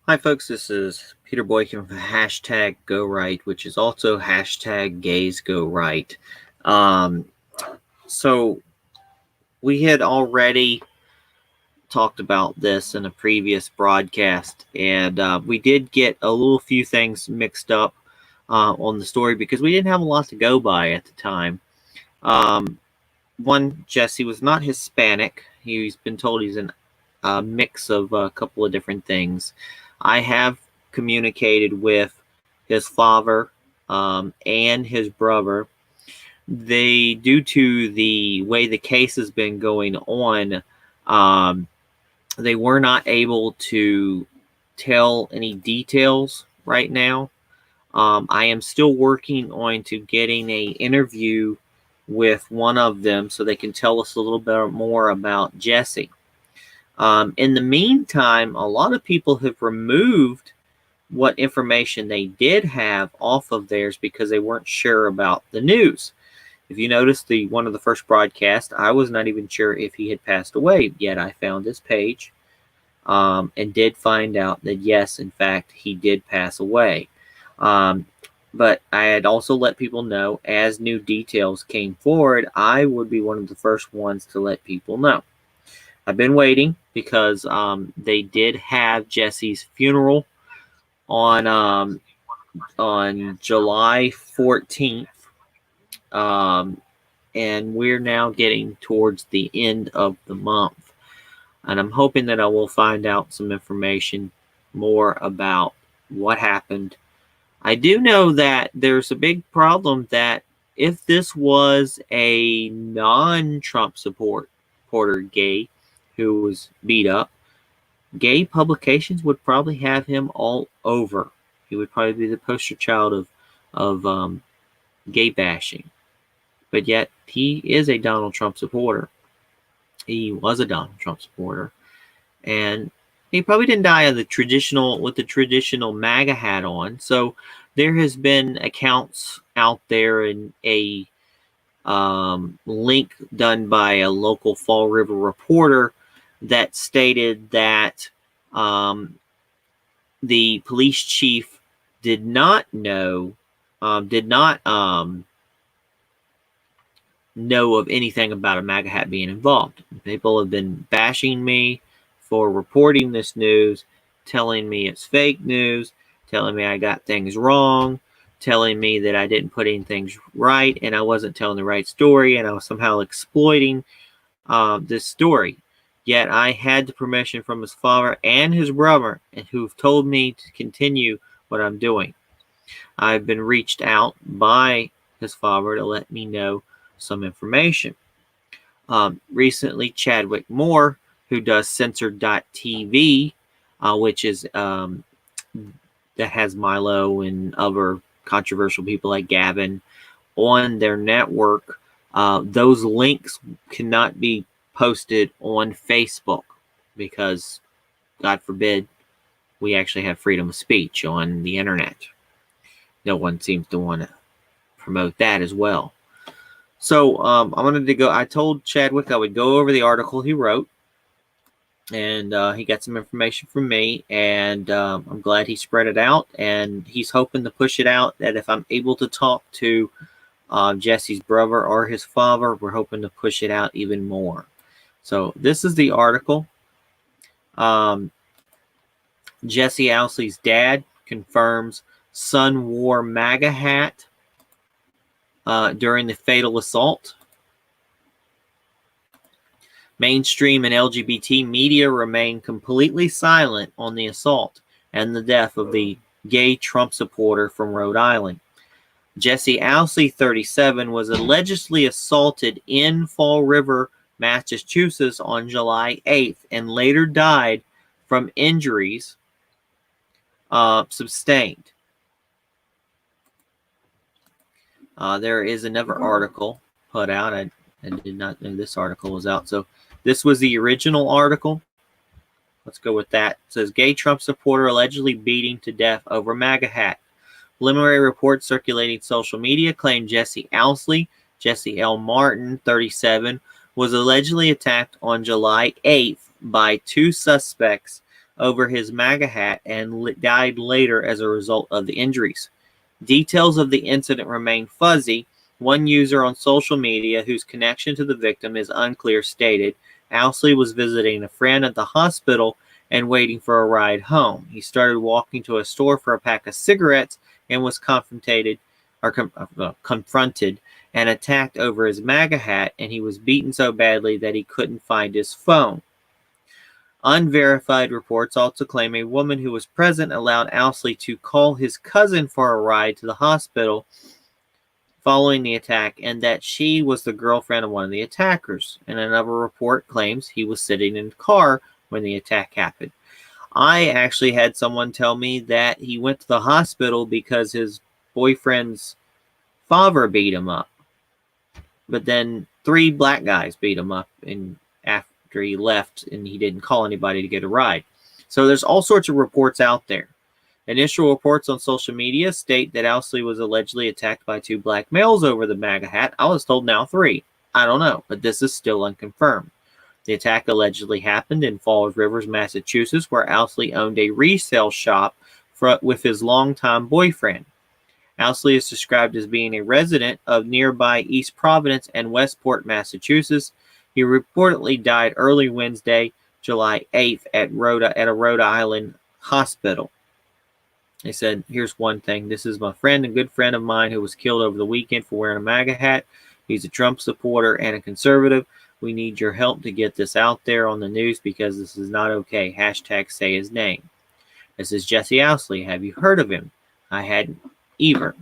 Hi folks, this is Peter Boykin from hashtag Go Right, which is also hashtag Gays Go Right. So we had already talked about this in a previous broadcast, and we did get a little few things mixed up on the story because we didn't have a lot to go by at the time. One, Jesse was not Hispanic. He's been told he's a mix of a couple of different things. I have communicated with his father and his brother. Due to the way the case has been going on, they were not able to tell any details right now. I am still working on getting an interview with one of them so they can tell us a little bit more about Jesse. In the meantime, a lot of people have removed what information they did have off of theirs because they weren't sure about the news. If you notice one of the first broadcasts, I was not even sure if he had passed away, yet I found his page and did find out that yes, in fact, he did pass away. But I had also let people know as new details came forward, I would be one of the first ones to let people know. I've been waiting because they did have Jesse's funeral on July 14th, and we're now getting towards the end of the month. And I'm hoping that I will find out some information more about what happened. I do know that there's a big problem that if this was a non-Trump supporter gay who was beat up, gay publications would probably have him all over. He would probably be the poster child of gay bashing. But yet he is a Donald Trump supporter. He was a Donald Trump supporter, and he probably didn't die with the traditional MAGA hat on. So there has been accounts out there and a link done by a local Fall River reporter that stated that the police chief did not know of anything about a MAGA hat being involved. People have been bashing me for reporting this news, telling me it's fake news, telling me I got things wrong, telling me that I didn't put any things right and I wasn't telling the right story and I was somehow exploiting this story. Yet I had the permission from his father and his brother, who've told me to continue what I'm doing. I've been reached out by his father to let me know some information. Recently, Chadwick Moore, who does Censored.tv, which is that has Milo and other controversial people like Gavin on their network, those links cannot be posted on Facebook because, God forbid, we actually have freedom of speech on the internet. No one seems to want to promote that as well. So I told Chadwick I would go over the article he wrote, and he got some information from me, and I'm glad he spread it out, and he's hoping to push it out that if I'm able to talk to Jesse's brother or his father, we're hoping to push it out even more. So this is the article. Jesse Ousley's dad confirms son wore MAGA hat during the fatal assault. Mainstream and LGBT media remain completely silent on the assault and the death of the gay Trump supporter from Rhode Island. Jesse Ousley, 37, was allegedly assaulted in Fall River, Massachusetts on July 8th and later died from injuries sustained. There is another article put out. I did not know this article was out. So this was the original article. Let's go with that. It says, gay Trump supporter allegedly beating to death over MAGA hat. Preliminary reports circulating social media claim Jesse Ousley, Jesse L. Martin, 37, was allegedly attacked on July 8th by two suspects over his Maga hat and died later as a result of the injuries. Details of the incident remain fuzzy. One user on social media whose connection to the victim is unclear stated Ousley was visiting a friend at the hospital and waiting for a ride home. He started walking to a store for a pack of cigarettes and was confronted and attacked over his Maga hat, and he was beaten so badly that he couldn't find his phone. Unverified reports also claim a woman who was present allowed Ousley to call his cousin for a ride to the hospital following the attack, and that she was the girlfriend of one of the attackers. And another report claims he was sitting in the car when the attack happened. I actually had someone tell me that he went to the hospital because his boyfriend's father beat him up. But then 3 black guys beat him up after he left, and he didn't call anybody to get a ride. So there's all sorts of reports out there. Initial reports on social media state that Ousley was allegedly attacked by 2 black males over the Maga hat. I was told now 3. I don't know, but this is still unconfirmed. The attack allegedly happened in Falls River, Massachusetts, where Ousley owned a resale shop with his longtime boyfriend. Ousley is described as being a resident of nearby East Providence and Westport, Massachusetts. He reportedly died early Wednesday, July 8th at a Rhode Island hospital. They said, here's one thing. This is my friend, a good friend of mine who was killed over the weekend for wearing a Maga hat. He's a Trump supporter and a conservative. We need your help to get this out there on the news because this is not okay. Hashtag say his name. This is Jesse Ousley. Have you heard of him? I hadn't either.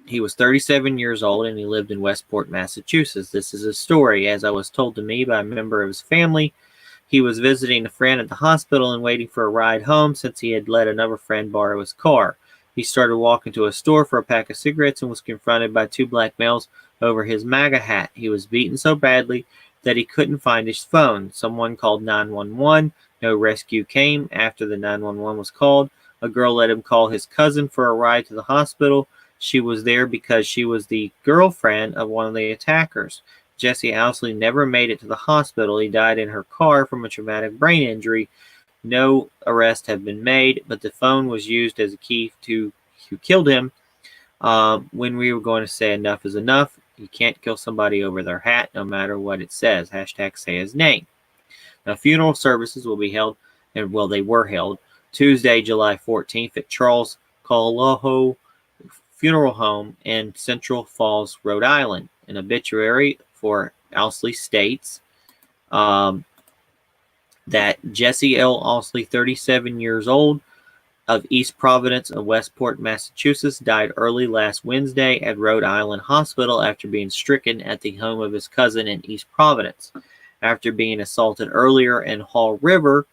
He was 37 years old and he lived in Westport, Massachusetts. This is a story, as I was told to me by a member of his family. He was visiting a friend at the hospital and waiting for a ride home since he had let another friend borrow his car. He started walking to a store for a pack of cigarettes and was confronted by 2 black males over his Maga hat. He was beaten so badly that he couldn't find his phone. Someone called 911. No rescue came after the 911 was called. A girl let him call his cousin for a ride to the hospital. She was there because she was the girlfriend of one of the attackers. Jesse Ousley never made it to the hospital. He died in her car from a traumatic brain injury. No arrests have been made, but the phone was used as a key to who killed him. When we were going to say enough is enough, you can't kill somebody over their hat, no matter what it says. Hashtag say his name. Now, funeral services will be held, and well, they were held, Tuesday, July 14th at Charles Coloho Funeral Home in Central Falls, Rhode Island. An obituary for Ousley states that Jesse L. Ousley, 37 years old, of East Providence of Westport, Massachusetts, died early last Wednesday at Rhode Island Hospital after being stricken at the home of his cousin in East Providence. After being assaulted earlier in Fall River,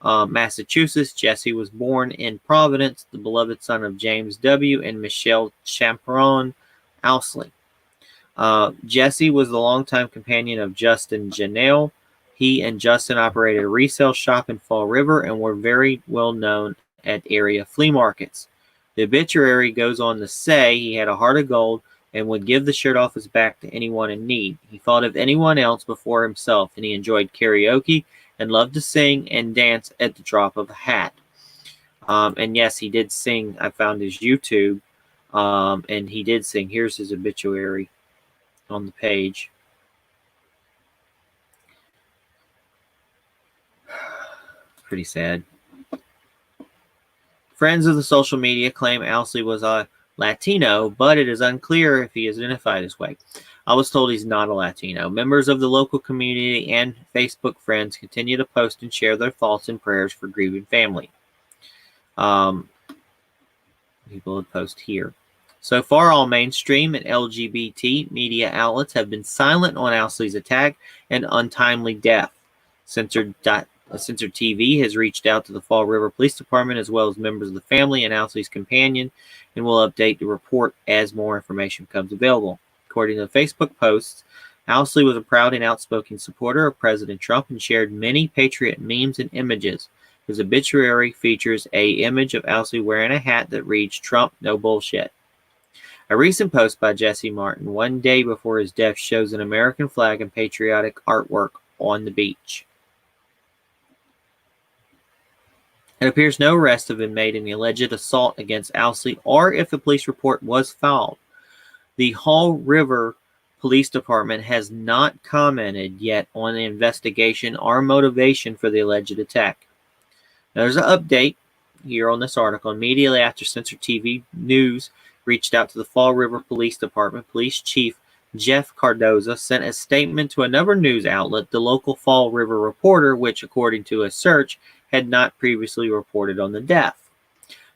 Massachusetts, Jesse was born in Providence, the beloved son of James W. and Michelle Chaperon Ousley. Jesse was the longtime companion of Justin Janelle. He and Justin operated a resale shop in Fall River and were very well known at area flea markets. The obituary goes on to say he had a heart of gold and would give the shirt off his back to anyone in need. He thought of anyone else before himself, and he enjoyed karaoke and loved to sing and dance at the drop of a hat. And yes, he did sing. I found his YouTube, and he did sing. Here's his obituary on the page. Pretty sad. Friends of the social media claim Ousley was a Latino, but it is unclear if he is identified this way. I was told he's not a Latino. Members of the local community and Facebook friends continue to post and share their thoughts and prayers for grieving family. People would post here. So far, all mainstream and LGBT media outlets have been silent on Ousley's attack and untimely death. Censored TV has reached out to the Fall River Police Department as well as members of the family and Ousley's companion and will update the report as more information becomes available. According to the Facebook posts, Ousley was a proud and outspoken supporter of President Trump and shared many patriot memes and images. His obituary features an image of Ousley wearing a hat that reads, "Trump, no bullshit." A recent post by Jesse Martin one day before his death shows an American flag and patriotic artwork on the beach. It appears no arrests have been made in the alleged assault against Ousley or if a police report was filed. The Fall River Police Department has not commented yet on the investigation or motivation for the alleged attack. Now, there's an update here on this article. Immediately after Censored TV News reached out to the Fall River Police Department, Police Chief Jeff Cardoza sent a statement to another news outlet, the local Fall River Reporter, which, according to a search, had not previously reported on the death.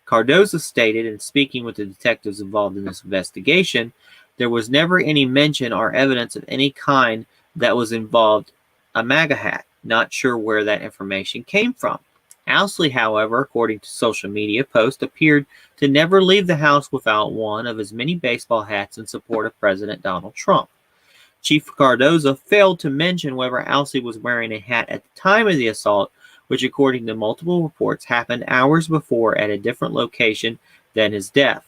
Cardoza stated, in speaking with the detectives involved in this investigation, there was never any mention or evidence of any kind that was involved a MAGA hat. Not sure where that information came from. Ousley, however, according to social media posts, appeared to never leave the house without one of his many baseball hats in support of President Donald Trump. Chief Cardoza failed to mention whether Ousley was wearing a hat at the time of the assault, which, according to multiple reports, happened hours before at a different location than his death.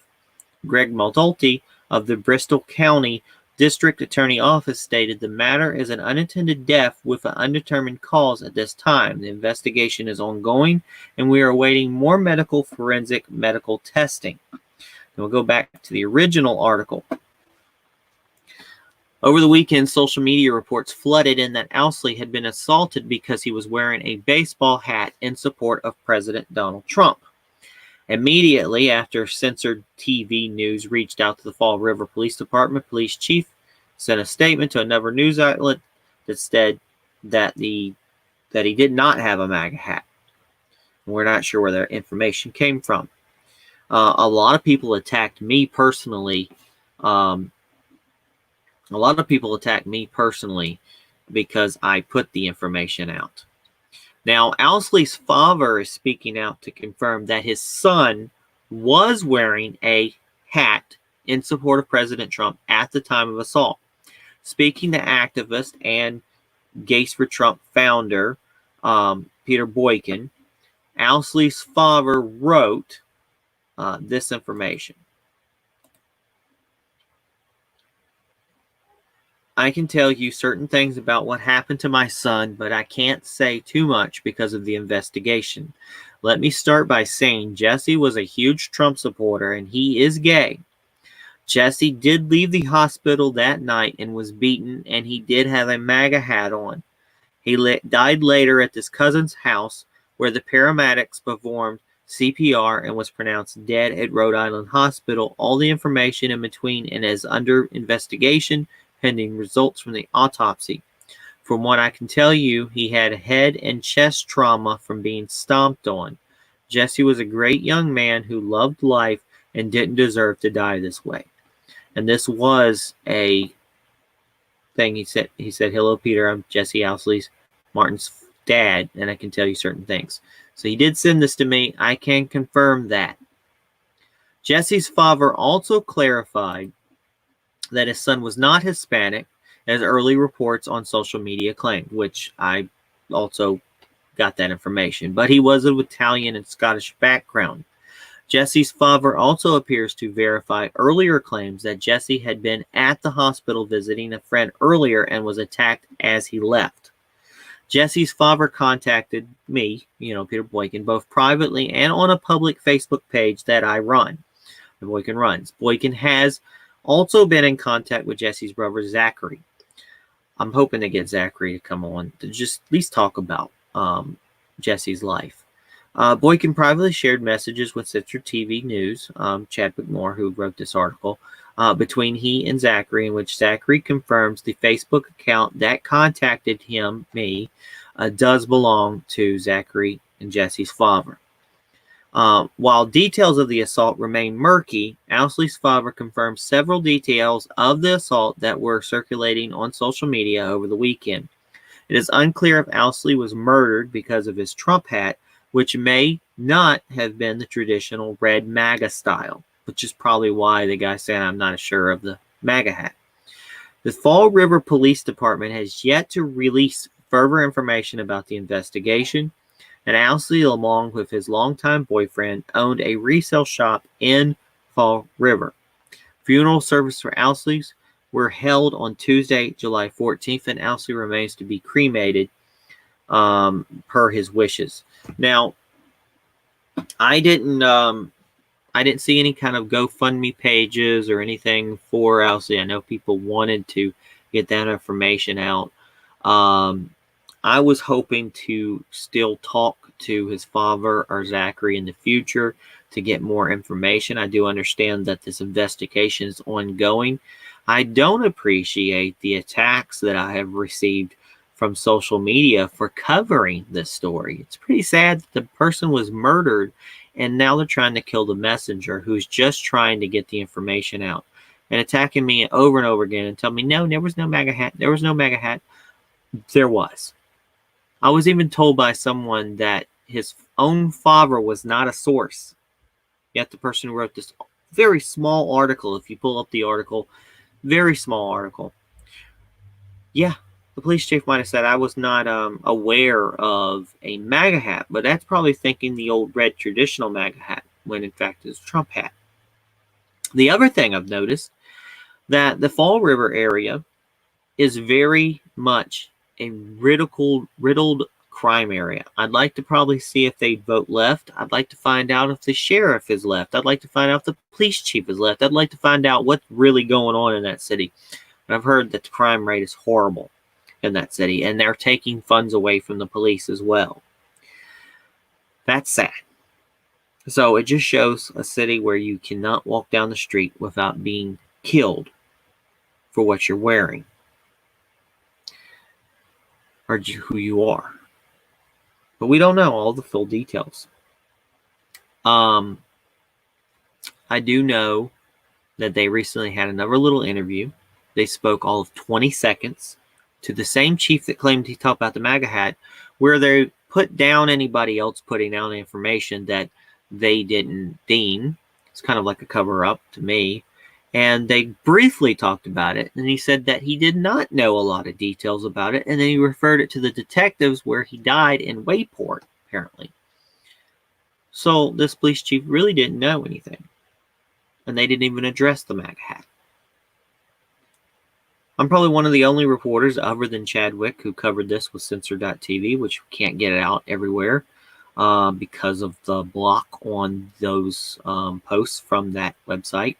Greg Muldoty of the Bristol County District Attorney Office stated the matter is an unintended death with an undetermined cause at this time. The investigation is ongoing, and we are awaiting more forensic medical testing. And we'll go back to the original article. Over the weekend, social media reports flooded in that Ousley had been assaulted because he was wearing a baseball hat in support of President Donald Trump. Immediately after Censored TV News reached out to the Fall River Police Department, police chief sent a statement to another news outlet that said that he did not have a MAGA hat. We're not sure where that information came from. A lot of people attacked me personally. Because I put the information out. Now, Ousley's father is speaking out to confirm that his son was wearing a hat in support of President Trump at the time of assault. Speaking to activist and Gates for Trump founder Peter Boykin, Ousley's father wrote this information. I can tell you certain things about what happened to my son, but I can't say too much because of the investigation. Let me start by saying Jesse was a huge Trump supporter and he is gay. Jesse did leave the hospital that night and was beaten, and he did have a MAGA hat on. He died later at his cousin's house where the paramedics performed CPR and was pronounced dead at Rhode Island Hospital. All the information in between and is under investigation pending results from the autopsy. From what I can tell you, he had head and chest trauma from being stomped on. Jesse was a great young man who loved life and didn't deserve to die this way. And this was a thing he said. He said, "Hello, Peter. I'm Jesse Ousley's, Martin's dad, and I can tell you certain things." So he did send this to me. I can confirm that. Jesse's father also clarified that his son was not Hispanic, as early reports on social media claimed, which I also got that information. But he was of Italian and Scottish background. Jesse's father also appears to verify earlier claims that Jesse had been at the hospital visiting a friend earlier and was attacked as he left. Jesse's father contacted me, Peter Boykin, both privately and on a public Facebook page that I run. The Boykin runs. Boykin has also been in contact with Jesse's brother, Zachary. I'm hoping to get Zachary to come on to just at least talk about Jesse's life. Boykin privately shared messages with Censored TV News, Chadwick Moore, who wrote this article, between he and Zachary, in which Zachary confirms the Facebook account that contacted me, does belong to Zachary and Jesse's father. While details of the assault remain murky, Ousley's father confirmed several details of the assault that were circulating on social media over the weekend. It is unclear if Ousley was murdered because of his Trump hat, which may not have been the traditional red MAGA style, which is probably why the guy said, "I'm not sure of the MAGA hat." The Fall River Police Department has yet to release further information about the investigation, and Ousley, along with his longtime boyfriend, owned a resale shop in Fall River. Funeral service for Ousley's were held on Tuesday, July 14th, and Ousley remains to be cremated per his wishes. Now, I didn't see any kind of GoFundMe pages or anything for Ousley. I know people wanted to get that information out. I was hoping to still talk to his father or Zachary in the future to get more information. I do understand that this investigation is ongoing. I don't appreciate the attacks that I have received from social media for covering this story. It's pretty sad that the person was murdered and now they're trying to kill the messenger who's just trying to get the information out and attacking me over and over again and telling me, no, there was no MAGA hat. There was no MAGA hat. There was. I was even told by someone that his own father was not a source. Yet the person who wrote this very small article, if you pull up the article, very small article. Yeah, the police chief might have said I was not aware of a MAGA hat, but that's probably thinking the old red traditional MAGA hat, when in fact it's a Trump hat. The other thing I've noticed, that the Fall River area is very much a riddled crime area. I'd like to probably see if they vote left. I'd like to find out if the sheriff is left. I'd like to find out if the police chief is left. I'd like to find out what's really going on in that city. And I've heard that the crime rate is horrible in that city, and they're taking funds away from the police as well. That's sad. So it just shows a city where you cannot walk down the street without being killed for what you're wearing or who you are. But we don't know all the full details. I do know that they recently had another little interview. They spoke all of 20 seconds to the same chief that claimed he talked about the MAGA hat, where they put down anybody else putting out information that they didn't deem. It's kind of like a cover-up to me. And they briefly talked about it, and he said that he did not know a lot of details about it, and then he referred it to the detectives where he died in Wayport, apparently. So this police chief really didn't know anything, and they didn't even address the MAGA hat. I'm probably one of the only reporters other than Chadwick who covered this with Censor.tv, which can't get it out everywhere because of the block on those posts from that website.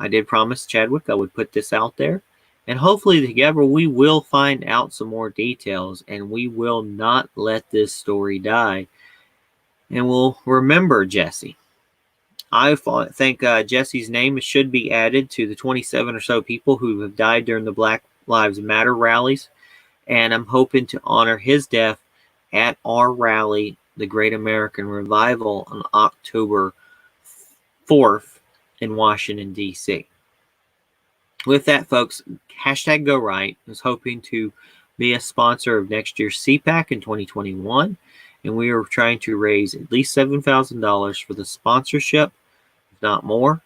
I did promise Chadwick I would put this out there, and hopefully together we will find out some more details, and we will not let this story die, and we'll remember Jesse. I think Jesse's name should be added to the 27 or so people who have died during the Black Lives Matter rallies, and I'm hoping to honor his death at our rally, the Great American Revival, on October 4th in Washington, D.C. With that, folks, hashtag Go Right is hoping to be a sponsor of next year's CPAC in 2021, and we are trying to raise at least $7,000 for the sponsorship, if not more.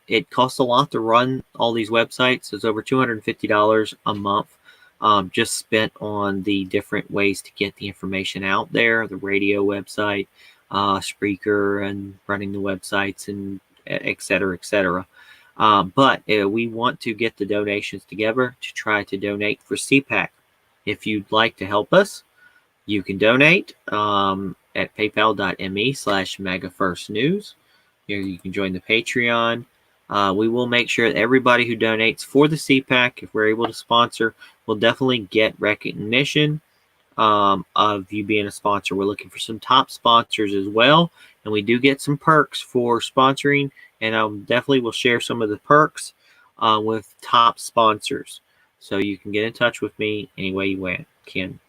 It costs a lot to run all these websites. It's over $250 a month just spent on the different ways to get the information out there, the radio website, Spreaker, and running the websites, and et cetera, et cetera. But we want to get the donations together to try to donate for CPAC. If you'd like to help us, you can donate at paypal.me/MAGAFirstNews. Here you can join the Patreon. We will make sure that everybody who donates for the CPAC, if we're able to sponsor, will definitely get recognition of you being a sponsor. We're looking for some top sponsors as well, and we do get some perks for sponsoring, and I definitely will share some of the perks with top sponsors. So you can get in touch with me any way you can.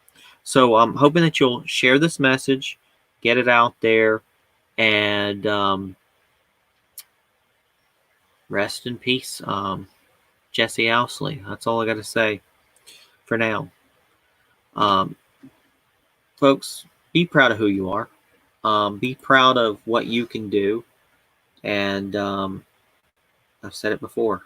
So I'm hoping that you'll share this message, get it out there, and rest in peace, Jesse Ousley. That's all I got to say for now. Folks, be proud of who you are. Be proud of what you can do. And I've said it before.